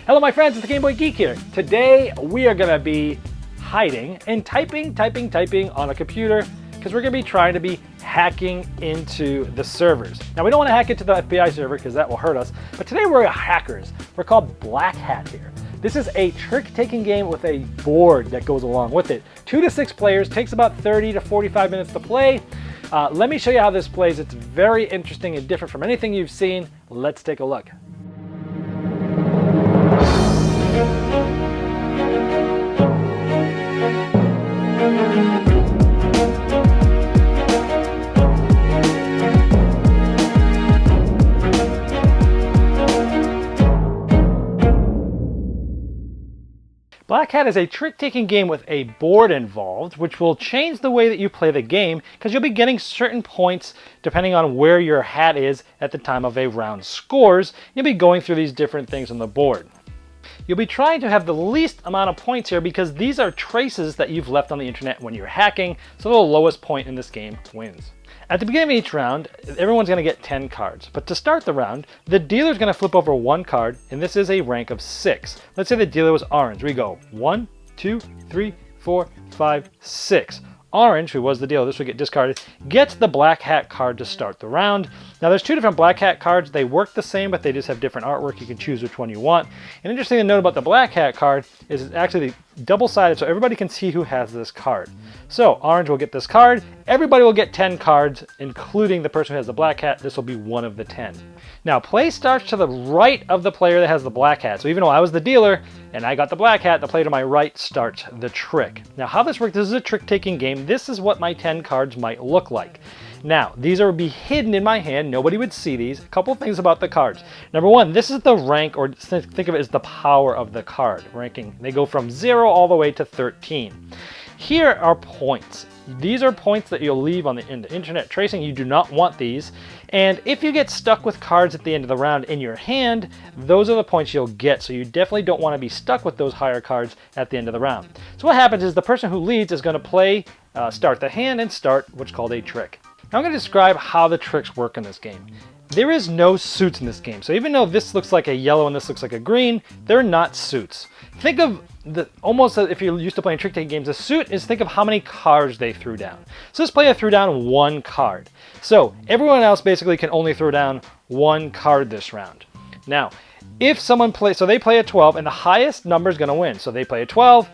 Hello my friends, it's the Game Boy Geek here. Today we are going to be hiding and typing on a computer because we're going to be trying to be hacking into the servers. Now we don't want to hack into the FBI server because that will hurt us, but today we're hackers. We're called Black Hat here. This is a trick-taking game with a board that goes along with it. 2 to 6 players, takes about 30 to 45 minutes to play. Let me show you how this plays. It's very interesting and different from anything you've seen. Let's take a look. Black Hat is a trick-taking game with a board involved, which will change the way that you play the game because you'll be getting certain points depending on where your hat is at the time of a round scores. You'll be going through these different things on the board. You'll be trying to have the least amount of points here because these are traces that you've left on the internet when you're hacking, so the lowest point in this game wins. At the beginning of each round, everyone's going to get 10 cards. But to start the round, the dealer's going to flip over 1 card, and this is a rank of 6. Let's say the dealer was orange. We go 1, 2, 3, 4, 5, 6. Orange, who was the dealer, this would get discarded, gets the Black Hat card to start the round. Now there's 2 different Black Hat cards. They work the same, but they just have different artwork. You can choose which one you want. And interesting to note about the Black Hat card is it's actually double-sided, so everybody can see who has this card. So orange will get this card. Everybody will get 10 cards, including the person who has the Black Hat. This will be one of the 10. Now play starts to the right of the player that has the Black Hat. So even though I was the dealer and I got the Black Hat, the player to my right starts the trick. Now how this works, this is a trick-taking game. This is what my 10 cards might look like. Now, these are be hidden in my hand. Nobody would see these. A couple things about the cards. Number one, this is the rank, or think of it as the power of the card ranking. They go from 0 all the way to 13. Here are points. These are points that you'll leave on in the internet tracing. You do not want these. And if you get stuck with cards at the end of the round in your hand, those are the points you'll get. So you definitely don't want to be stuck with those higher cards at the end of the round. So what happens is the person who leads is going to play, start the hand and start what's called a trick. Now I'm going to describe how the tricks work in this game. There is no suits in this game. So even though this looks like a yellow and this looks like a green, they're not suits. Think of almost if you're used to playing trick-taking games, a suit is think of how many cards they threw down. So this player threw down 1 card. So everyone else basically can only throw down 1 card this round. Now, if someone plays, so they play a 12 and the highest number is going to win. So they play a 12.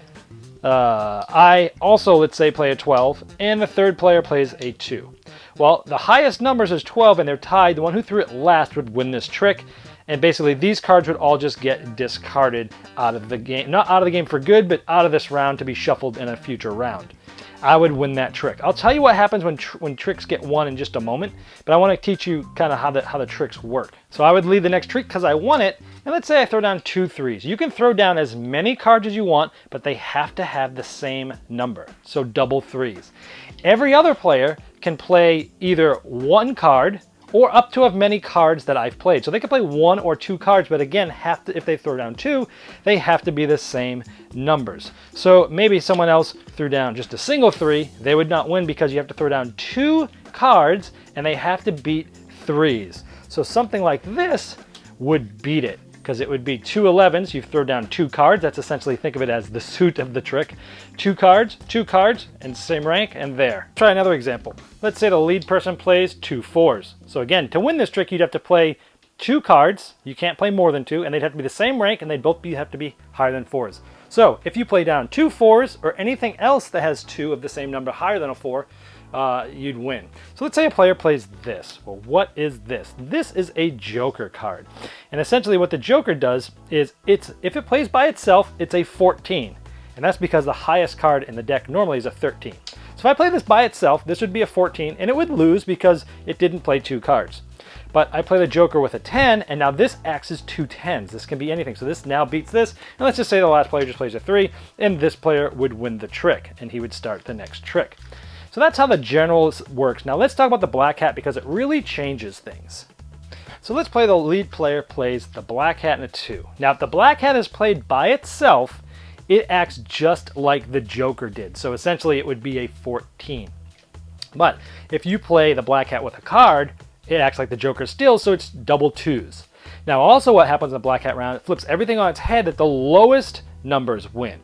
I also, let's say, play a 12 and the third player plays a 2. Well, the highest numbers is 12 and they're tied. The one who threw it last would win this trick. And basically these cards would all just get discarded out of the game. Not out of the game for good, but out of this round to be shuffled in a future round. I would win that trick. I'll tell you what happens when tricks get won in just a moment, but I want to teach you kind of how the tricks work. So I would lead the next trick because I won it, and let's say I throw down 2 3s. You can throw down as many cards as you want, but they have to have the same number, so double 3s. Every other player can play either 1 card or up to as many cards that I've played. So they can play 1 or 2 cards, but again, if they throw down 2, they have to be the same numbers. So maybe someone else threw down just a single 3, they would not win because you have to throw down 2 cards and they have to beat 3s. So something like this would beat it because it would be 2 11s. You throw down 2 cards. That's essentially, think of it as the suit of the trick. 2 cards, and same rank, and there. Try another example. Let's say the lead person plays 2 4s. So again, to win this trick, you'd have to play 2 cards. You can't play more than 2, and they'd have to be the same rank, and they'd both have to be higher than 4s. So if you play down 2 4s or anything else that has 2 of the same number higher than a 4, you'd win. So let's say a player plays this. Well, what is this? This is a Joker card. And essentially what the Joker does is if it plays by itself, it's a 14. And that's because the highest card in the deck normally is a 13. So if I play this by itself, this would be a 14 and it would lose because it didn't play 2 cards. But I play the Joker with a 10, and now this acts as 2 10s. This can be anything. So this now beats this. And let's just say the last player just plays a 3, and this player would win the trick, and he would start the next trick. So that's how the general works. Now let's talk about the Black Hat because it really changes things. So let's play the lead player plays the Black Hat and a 2. Now if the Black Hat is played by itself, it acts just like the Joker did. So essentially it would be a 14. But if you play the Black Hat with a card, it acts like the Joker still, so it's double 2s. Now also what happens in the black hat round, it flips everything on its head that the lowest numbers win.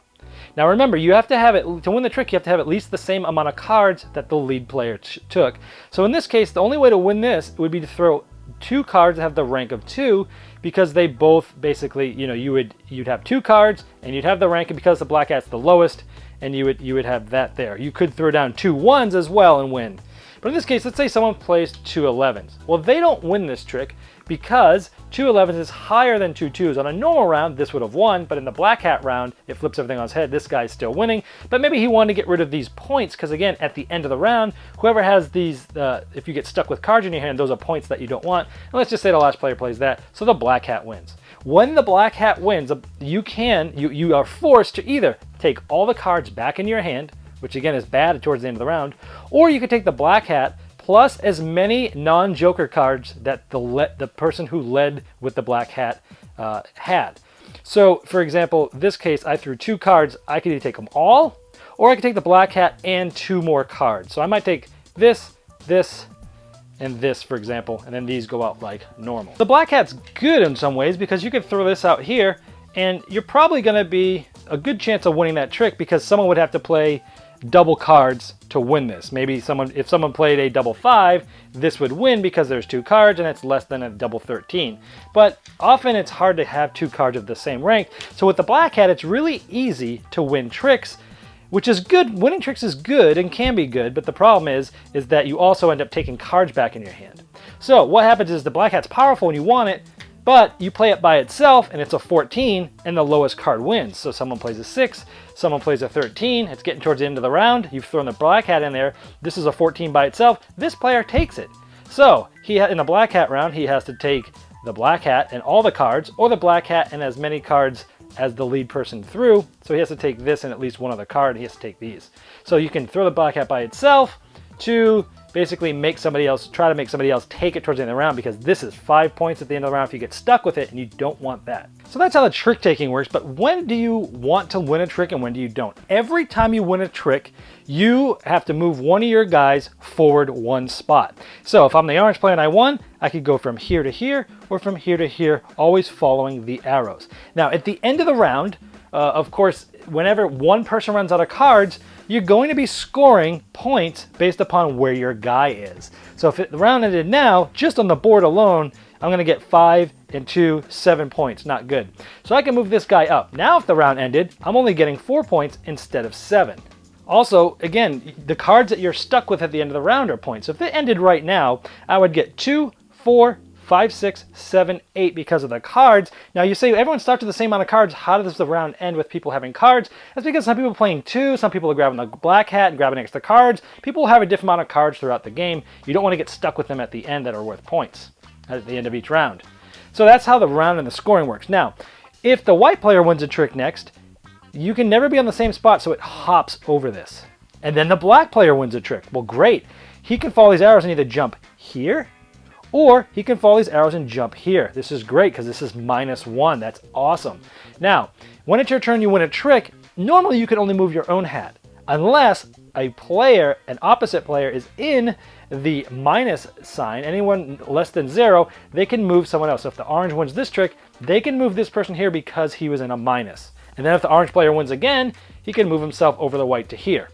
Now remember, you have to have it, to win the trick, you have to have at least the same amount of cards that the lead player took. So in this case, the only way to win this would be to throw 2 cards that have the rank of 2, because they both basically, you know, you'd have 2 cards and you'd have the rank, and because the black hat's the lowest, and you would have that there. You could throw down 2 1s as well and win. But in this case, let's say someone plays 2 11s. Well, they don't win this trick because 2 11s is higher than 2 2s. On a normal round, this would have won, but in the black hat round, it flips everything on its head. This guy's still winning, but maybe he wanted to get rid of these points because, again, at the end of the round, whoever has these, if you get stuck with cards in your hand, those are points that you don't want. And let's just say the last player plays that, so the black hat wins. When the black hat wins, you are forced to either take all the cards back in your hand, which again is bad towards the end of the round, or you could take the black hat plus as many non-joker cards that the person who led with the black hat had. So, for example, this case, I threw 2 cards. I could either take them all, or I could take the black hat and 2 more cards. So I might take this, this, and this, for example, and then these go out like normal. The black hat's good in some ways because you could throw this out here, and you're probably going to be a good chance of winning that trick because someone would have to play double cards to win this. Maybe if someone played a double 5, this would win because there's 2 cards and it's less than a double 13. But often it's hard to have 2 cards of the same rank. So with the black hat, it's really easy to win tricks, which is good. Winning tricks is good and can be good, but the problem is that you also end up taking cards back in your hand. So what happens is the black hat's powerful when you want it, but you play it by itself and it's a 14 and the lowest card wins. So someone plays a 6, someone plays a 13, it's getting towards the end of the round, you've thrown the black hat in there, this is a 14 by itself, this player takes it. So in the black hat round, he has to take the black hat and all the cards, or the black hat and as many cards as the lead person threw. So he has to take this and at least one other card, he has to take these. So you can throw the black hat by itself to basically try to make somebody else take it towards the end of the round, because this is 5 points at the end of the round if you get stuck with it, and you don't want that. So that's how the trick taking works, but when do you want to win a trick and when do you don't? Every time you win a trick, you have to move one of your guys forward 1 spot. So if I'm the orange player and I won, I could go from here to here or from here to here, always following the arrows. Now at the end of the round, of course, whenever one person runs out of cards, you're going to be scoring points based upon where your guy is. So if the round ended now, just on the board alone, I'm going to get 5 and 2, 7 points. Not good. So I can move this guy up. Now if the round ended, I'm only getting 4 points instead of 7. Also, again, the cards that you're stuck with at the end of the round are points. So if it ended right now, I would get 2, 4, 5, 6, 7, 8 because of the cards. Now you say everyone starts with the same amount of cards. How does the round end with people having cards? That's because some people are playing 2, some people are grabbing the black hat and grabbing extra cards. People will have a different amount of cards throughout the game. You don't want to get stuck with them at the end that are worth points at the end of each round. So that's how the round and the scoring works. Now, if the white player wins a trick next, you can never be on the same spot, so it hops over this. And then the black player wins a trick. Well, great. He can follow these arrows and either jump here, or he can follow these arrows and jump here. This is great because this is -1. That's awesome. Now, when it's your turn, you win a trick. Normally, you can only move your own hat, unless an opposite player is in the minus sign. Anyone less than 0, they can move someone else. So if the orange wins this trick, they can move this person here because he was in a minus. And then if the orange player wins again, he can move himself over the white to here.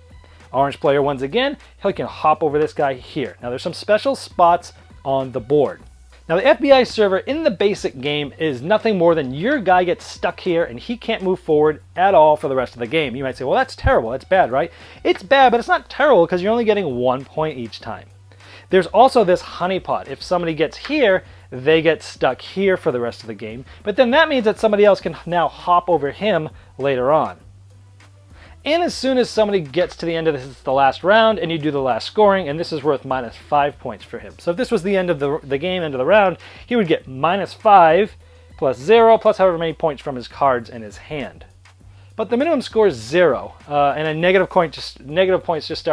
Orange player wins again, he can hop over this guy here. Now there's some special spots on the board. Now the FBI server in the basic game is nothing more than your guy gets stuck here and he can't move forward at all for the rest of the game. You might say, well, that's terrible, that's bad, right? It's bad, but it's not terrible because you're only getting 1 point each time. There's also this honeypot. If somebody gets here, they get stuck here for the rest of the game, but then that means that somebody else can now hop over him later on. And as soon as somebody gets to the end of this, it's the last round, and you do the last scoring, and this is worth -5 points for him. So if this was the end of the game, end of the round, he would get -5 plus 0 plus however many points from his cards in his hand. But the minimum score is 0, and a negative points just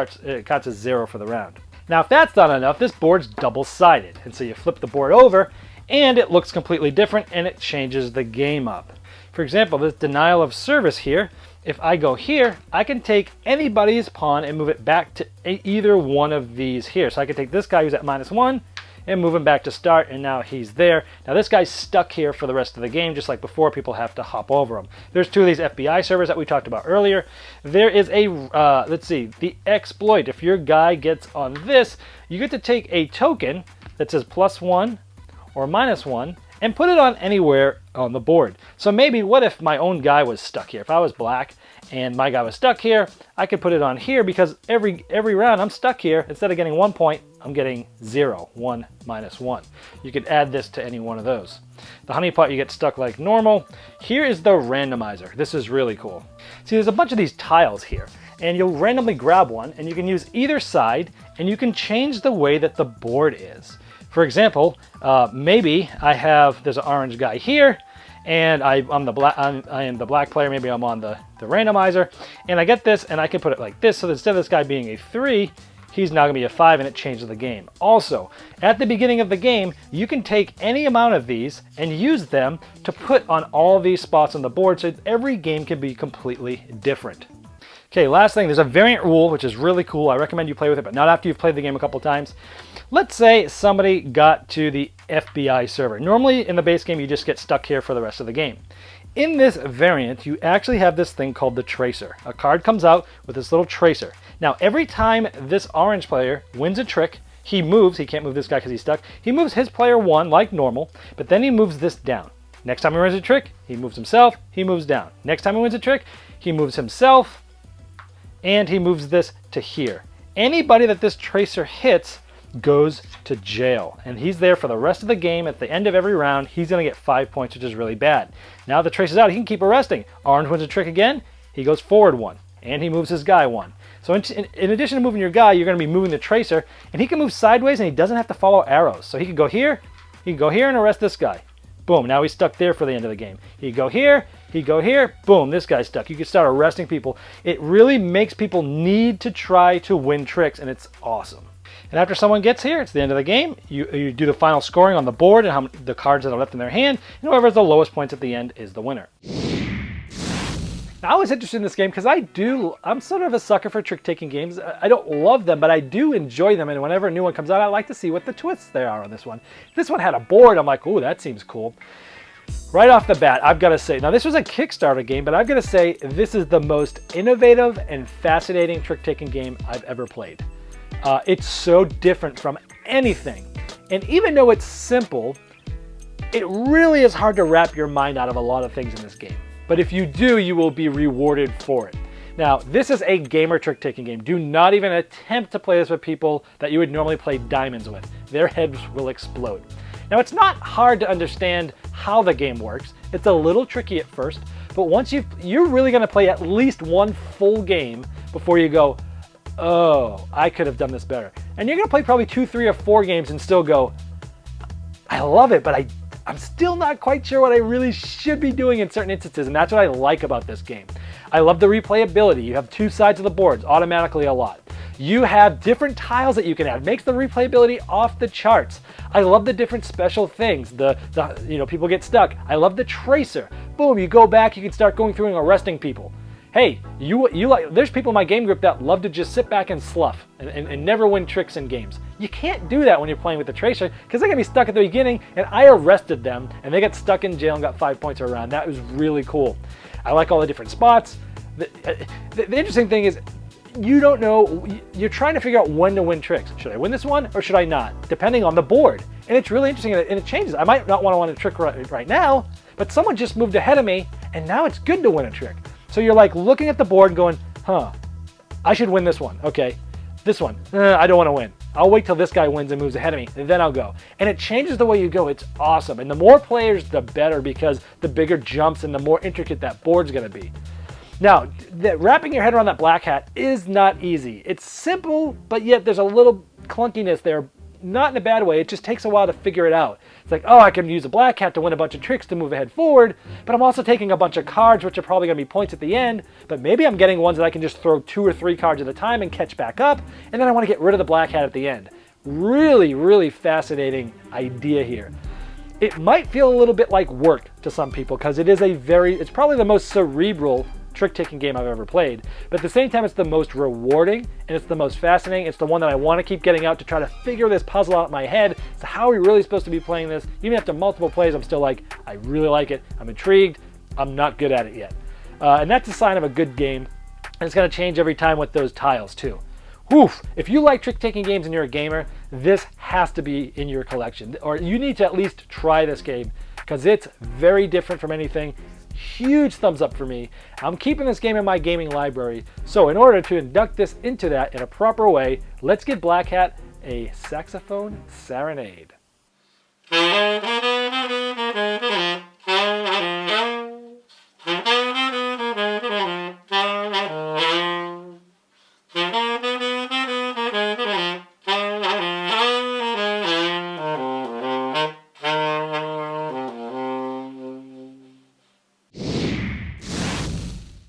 counts as 0 for the round. Now if that's not enough, this board's double-sided, and so you flip the board over, and it looks completely different, and it changes the game up. For example, this denial of service here, if I go here, I can take anybody's pawn and move it back to either one of these here. So I can take this guy who's at -1 and move him back to start, and now he's there. Now this guy's stuck here for the rest of the game, just like before. People have to hop over him. There's 2 of these FBI servers that we talked about earlier. There is a, let's see, the exploit. If your guy gets on this, you get to take a token that says +1 or -1 and put it on anywhere on the board. So maybe, what if my own guy was stuck here? If I was black and my guy was stuck here, I could put it on here, because every round I'm stuck here. Instead of getting 1 point, I'm getting 0, 1 -1. You could add this to any one of those. The honeypot, you get stuck like normal. Here is the randomizer. This is really cool. See, there's a bunch of these tiles here, and you'll randomly grab one, and you can use either side, and you can change the way that the board is. For example, maybe there's an orange guy here, and I am the black player. Maybe I'm on the randomizer, and I get this, and I can put it like this. So instead of this guy being a 3, he's now going to be a 5, and it changes the game. Also, at the beginning of the game, you can take any amount of these and use them to put on all these spots on the board, so every game can be completely different. Okay, last thing, there's a variant rule, which is really cool. I recommend you play with it, but not after you've played the game a couple times. Let's say somebody got to the FBI server. Normally in the base game, you just get stuck here for the rest of the game. In this variant, you actually have this thing called the tracer. A card comes out with this little tracer. Now, every time this orange player wins a trick, he moves. He can't move this guy because he's stuck. He moves his player 1 like normal, but then he moves this down. Next time he wins a trick, he moves himself, he moves down. Next time he wins a trick, he moves himself, and he moves this to here. Anybody that this tracer hits goes to jail, and he's there for the rest of the game. At the end of every round, he's going to get 5 points, which is really bad. Now the tracer's out, he can keep arresting. Orange wins a trick again, he goes forward 1, and he moves his guy 1. So in addition to moving your guy, you're going to be moving the tracer, and he can move sideways, and he doesn't have to follow arrows. So he can go here, and arrest this guy. Boom, now he's stuck there for the end of the game. He'd go here, boom, this guy's stuck. You can start arresting people. It really makes people need to try to win tricks, and it's awesome. And after someone gets here, it's the end of the game. You do the final scoring on the board and the cards that are left in their hand, and whoever has the lowest points at the end is the winner. Now, I was interested in this game because I'm sort of a sucker for trick-taking games. I don't love them, but I do enjoy them, and whenever a new one comes out, I like to see what the twists there are on this one. This one had a board. I'm like, ooh, that seems cool. Right off the bat, I've got to say, now this was a Kickstarter game, but I've got to say this is the most innovative and fascinating trick-taking game I've ever played. It's so different from anything, and even though it's simple, it really is hard to wrap your mind out of a lot of things in this game. But if you do, you will be rewarded for it. Now, this is a gamer trick-taking game. Do not even attempt to play this with people that you would normally play diamonds with. Their heads will explode. Now, it's not hard to understand how the game works. It's a little tricky at first, but once you're really going to play at least one full game before you go, oh, I could have done this better. And you're going to play probably 2, 3, or 4 games and still go, I love it, but I'm still not quite sure what I really should be doing in certain instances, and that's what I like about this game. I love the replayability. You have 2 sides of the boards, automatically a lot. You have different tiles that you can add. Makes the replayability off the charts. I love the different special things. People get stuck. I love the tracer. Boom, you go back, you can start going through and arresting people. Hey, there's people in my game group that love to just sit back and slough and never win tricks in games. You can't do that when you're playing with the tracer because they're going to be stuck at the beginning, and I arrested them and they got stuck in jail and got 5 points around. That was really cool. I like all the different spots. The interesting thing is you don't know, you're trying to figure out when to win tricks. Should I win this one or should I not? Depending on the board. And it's really interesting and it changes. I might not want to win a trick right now, but someone just moved ahead of me and now it's good to win a trick. So you're like looking at the board going, I should win this one. Okay, this one, I don't want to win. I'll wait till this guy wins and moves ahead of me, and then I'll go. And it changes the way you go. It's awesome. And the more players, the better, because the bigger jumps and the more intricate that board's going to be. Now, wrapping your head around that black hat is not easy. It's simple, but yet there's a little clunkiness there. Not in a bad way, it just takes a while to figure it out. It's like, oh, I can use a black hat to win a bunch of tricks to move ahead forward, but I'm also taking a bunch of cards, which are probably going to be points at the end, but maybe I'm getting ones that I can just throw 2 or 3 cards at a time and catch back up, and then I want to get rid of the black hat at the end. Really, really fascinating idea here. It might feel a little bit like work to some people, because it's probably the most cerebral trick-taking game I've ever played. But at the same time, it's the most rewarding and it's the most fascinating. It's the one that I want to keep getting out to try to figure this puzzle out in my head. So how are we really supposed to be playing this? Even after multiple plays, I'm still like, I really like it. I'm intrigued. I'm not good at it yet. And that's a sign of a good game. And it's going to change every time with those tiles too. Woof! If you like trick-taking games and you're a gamer, this has to be in your collection. Or you need to at least try this game because it's very different from anything. Huge thumbs up for me. I'm keeping this game in my gaming library. So in order to induct this into that in a proper way, let's get Black Hat a saxophone serenade.